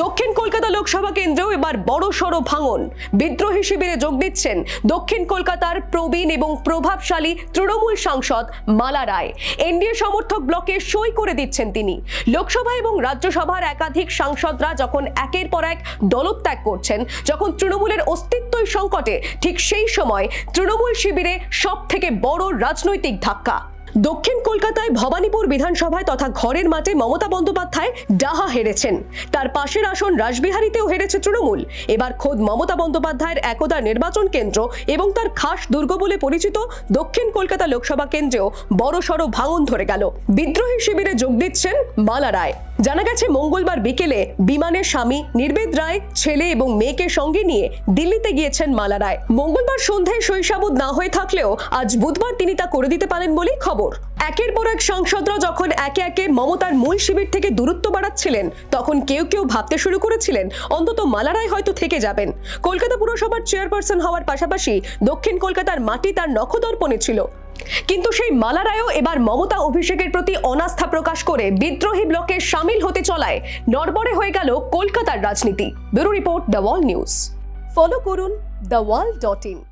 দক্ষিণ কলকাতা লোকসভা কেন্দ্রেও এবার বড়সড় ভাঙন। বিদ্রোহী শিবিরে যোগ দিচ্ছেন দক্ষিণ কলকাতার প্রবীণ এবং প্রভাবশালী তৃণমূল সাংসদ মালা রায়। এনডিএ সমর্থক ব্লকে সই করে দিচ্ছেন তিনি। লোকসভা এবং রাজ্যসভার একাধিক সাংসদরা যখন একের পর এক দলত্যাগ করছেন, যখন তৃণমূলের অস্তিত্বই সংকটে, ঠিক সেই সময় তৃণমূল শিবিরে সব থেকে বড় রাজনৈতিক ধাক্কা। দক্ষিণ কলকাতায় ভবানীপুর বিধানসভায় তথা ঘরের মাঠে মমতা বন্দ্যোপাধ্যায় ডাহা হেরেছেন। তার পাশের আসন রাসবিহারীতেও হেরেছে তৃণমূল। এবার খোদ মমতা বন্দ্যোপাধ্যায়ের একদা নির্বাচন কেন্দ্র এবং তার খাস দুর্গ বলে পরিচিত দক্ষিণ কলকাতা লোকসভা কেন্দ্রেও বড়সড় ভাঙন ধরে গেল। বিদ্রোহী শিবিরে যোগ দিচ্ছেন মালা রায়। জানা গেছে মঙ্গলবার বিকেলে বিমানের স্বামী নির্বেদ রায় ছেলে এবং মেয়েকে সঙ্গে নিয়ে দিল্লিতে গিয়েছেন মালা রায়। মঙ্গলবার সন্ধ্যায় শৈশাবুদ না হয়ে থাকলেও আজ বুধবার তিনি তা করে দিতে পারেন বলেই খবর। একের পর এক সাংসদরা যখন একে একে মমতার মূল শিবির থেকে দূরত্ব বাড়াচ্ছিলেন, তখন কেউ কেউ ভাবতে শুরু করেছিলেন অন্তত মালা রায় হয়তো থেকে যাবেন। কলকাতা পুরসভার চেয়ারপারসন হওয়ার পাশাপাশি দক্ষিণ কলকাতার মাটি তার নখদর্পণে ছিল। কিন্তু সেই মালা রায়ও এবার মমতা অভিষেকের প্রতি অনাস্থা প্রকাশ করে বিদ্রোহী ব্লকে সামিল হতে চলায় নড়বড়ে হয়ে গেল কলকাতার রাজনীতি। Bureau report, the wall news. Follow করুন theworld.in।